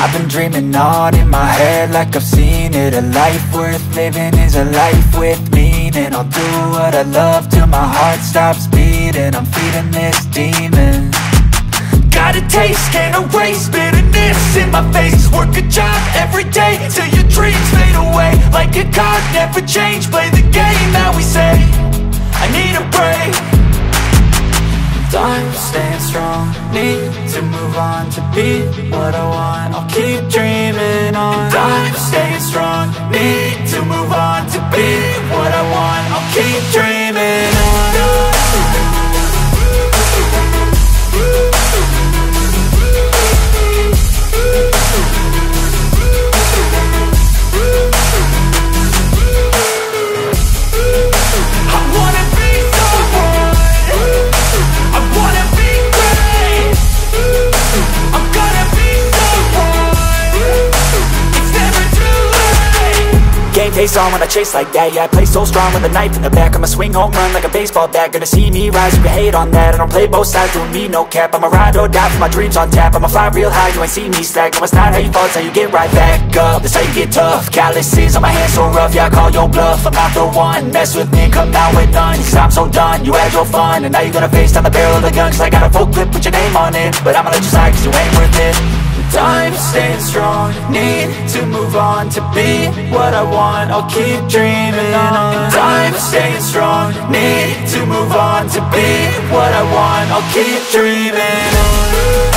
I've been dreaming on in my head like I've seen it. A life worth living is a life with meaning. I'll do what I love till my heart stops beating. I'm feeding this demon. Got a taste, can't erase bitterness in my face. Work a job every day till your dreams fade away. Like a card, never change, play the game that we say. I need a break. I'm staying strong, need to move on to be what I want. I'll keep dreaming on. I'm staying strong, need to move on to be what I want. I'll keep dreaming on. Face on when I chase like that. Yeah, I play so strong with a knife in the back. I'ma swing home run like a baseball bat. Gonna see me rise, you can hate on that. I don't play both sides, doing me no cap. I'ma ride or die for my dreams on tap. I'ma fly real high, you ain't see me slack. No, it's not how you fall, it's how you get right back up. That's how you get tough. Calluses on my hands so rough, yeah, I call your bluff. I'm not the one, mess with me, come out with none. Cause I'm so done, you had your fun. And now you're gonna face down the barrel of the gun. Cause I got a full clip, put your name on it. But I'ma let you slide cause you ain't worth it. I'm staying strong, need to move on to be what I want. I'll keep dreaming on. I'm staying strong, need to move on to be what I want. I'll keep dreaming on.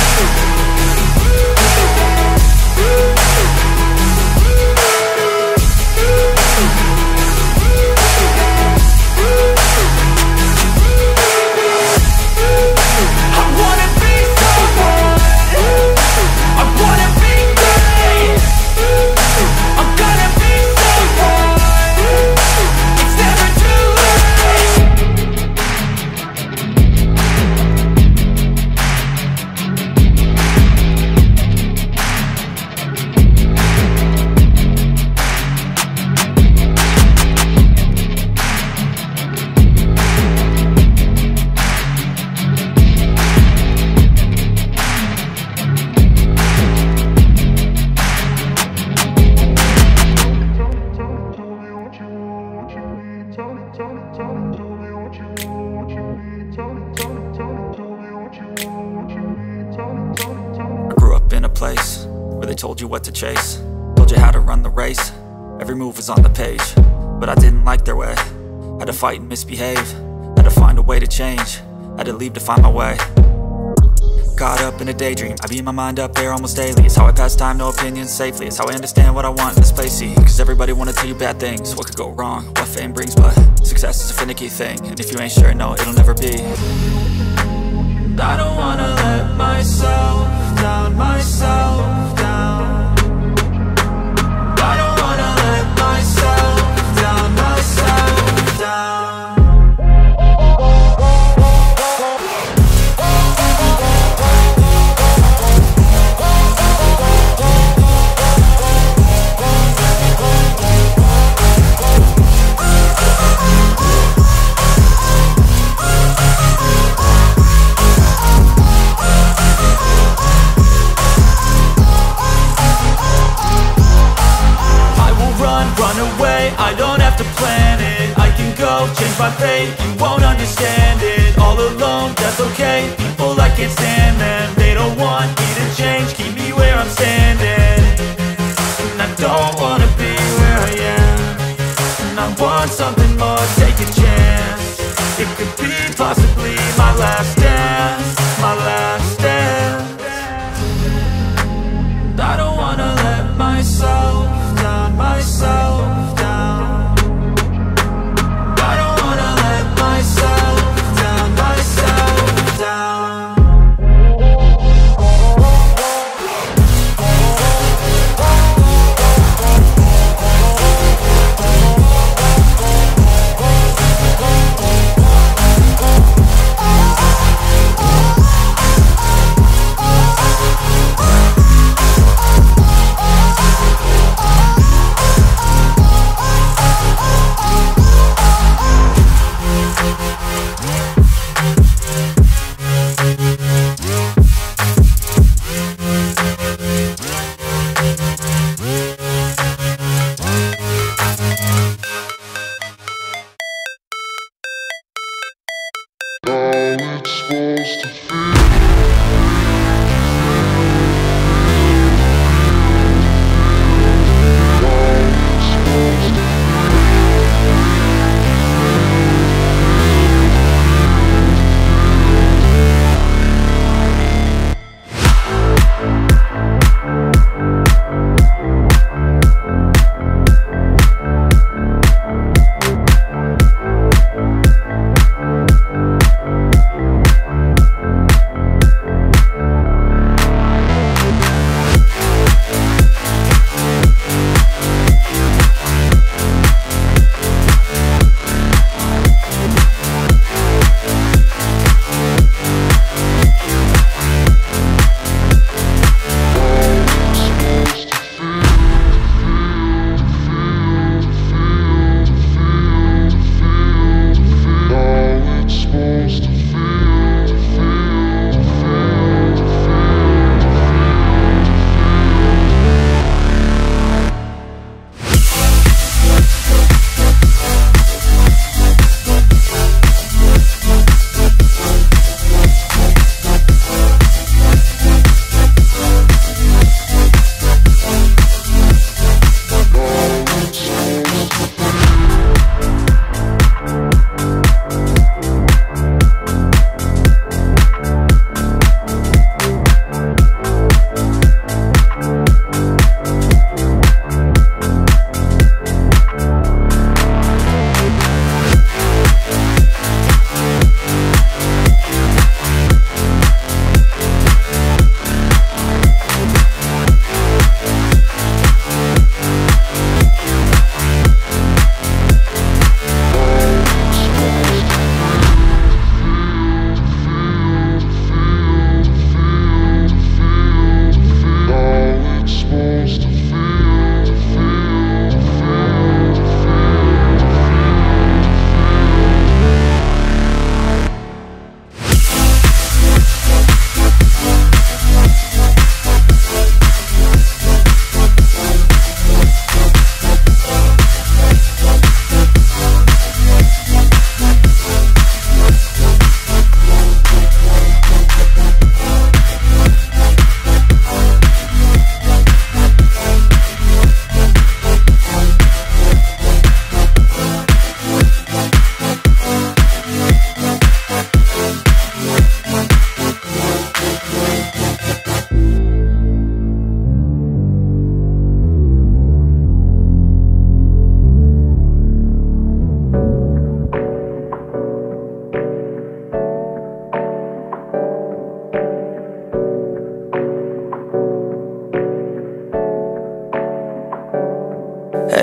Told you what to chase, told you how to run the race. Every move was on the page, but I didn't like their way. Had to fight and misbehave, had to find a way to change. Had to leave to find my way. Caught up in a daydream, I beat my mind up there almost daily. It's how I pass time, no opinions safely. It's how I understand what I want in this place, see. Cause everybody wanna tell you bad things, what could go wrong, what fame brings. But success is a finicky thing, and if you ain't sure, no, it'll never be. I don't wanna let myself down, myself down. I don't wanna let myself down, myself down. I don't have to plan it, I can go change my fate. You won't understand it, all alone, that's okay. People, I can't stand them, they don't want me to change. Keep me where I'm standing, and I don't wanna be where I am. And I want something more, take a chance. It could be possibly my last dance, my last dance. I don't wanna let myself down, myself down.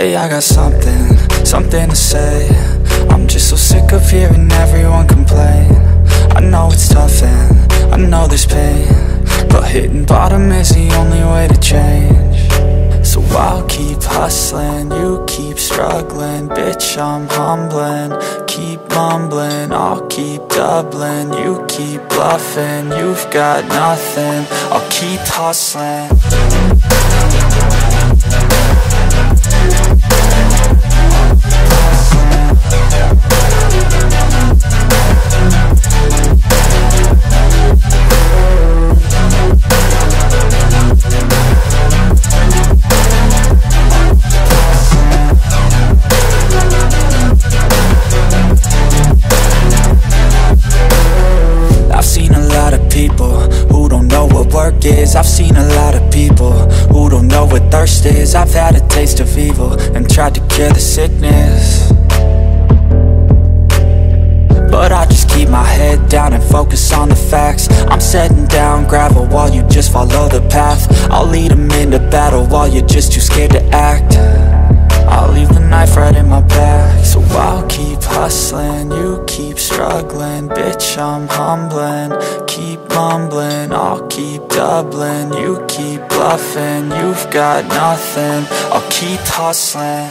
Hey, I got something to say. I'm just so sick of hearing everyone complain. I know it's tough and I know there's pain, but hitting bottom is the only way to change. So I'll keep hustling, you keep struggling. Bitch, I'm humbling, keep mumbling. I'll keep doubling, you keep bluffing. You've got nothing, I'll keep hustling. I've seen a lot of people who don't know what thirst is. I've had a taste of evil and tried to cure the sickness, but I just keep my head down and focus on the facts. I'm setting down gravel while you just follow the path. I'll lead them into battle while you're just too scared to act. I'll leave the knife right in my back. So I'll keep hustling, you keep struggling. Bitch, I'm humbling, keep mumbling. I'll keep doubling, you keep bluffing. You've got nothing, I'll keep hustling.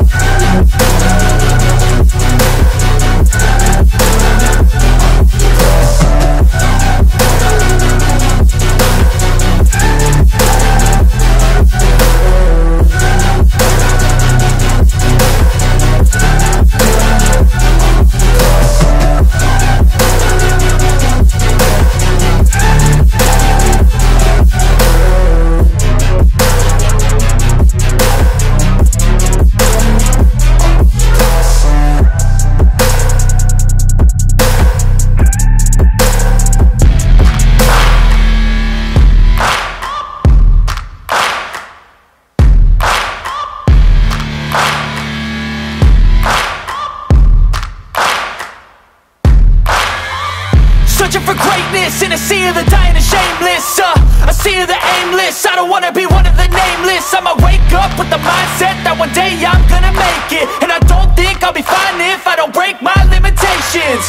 searching for greatness in a sea of the dying and shameless, a sea of the aimless. I don't wanna be one of the nameless. I'ma wake up with the mindset that one day I'm gonna make it. And I don't think I'll be fine if I don't break my limitations.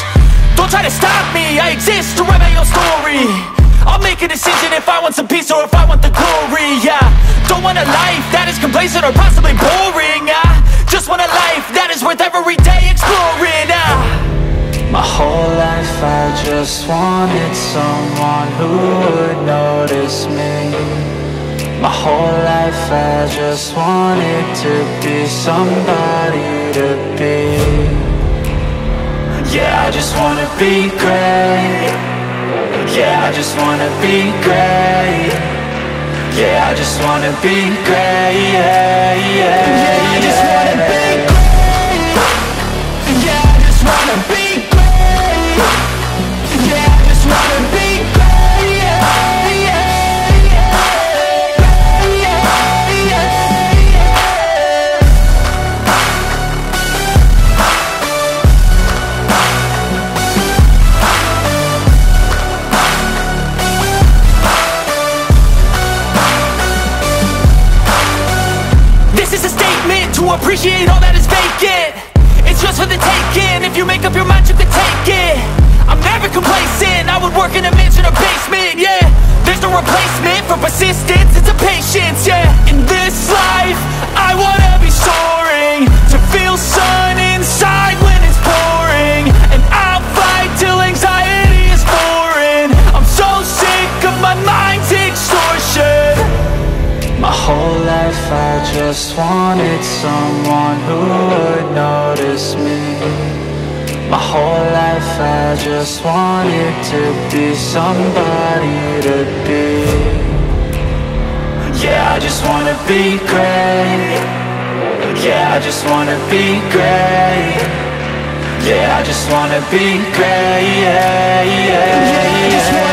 Don't try to stop me, I exist to write my own story. I'll make a decision if I want some peace or if I want the glory. Yeah, don't want a life that is complacent or possibly boring. I just want a life that is worth every day exploring. My whole life I just wanted someone who would notice me. My whole life I just wanted to be somebody to be. Yeah, I just wanna be great. Yeah, I just wanna be great. Yeah, I just wanna be great. Yeah, yeah, yeah, I just wanna be great. Yeah, I just wanna be great. Yeah, I just wanna be great. Yeah, yeah, yeah, yeah, yeah, yeah. This is a statement to appreciate all that is vacant. It's just for the taking. If you make up your mind, you can take it. I'm never complacent. I would work in a mansion or basement. Yeah, there's no replacement for persistence. It's a patience. Yeah, in this life, I wanna be soaring, to feel sun inside when it's pouring. And I'll fight till anxiety is foreign. I'm so sick of my mind's extortion. My whole life I just wanted someone who would notice me. My whole life I just wanted to be somebody to be. Yeah, I just wanna be great. Yeah, I just wanna be great. Yeah, I just wanna be great. Yeah, yeah, yeah, yeah.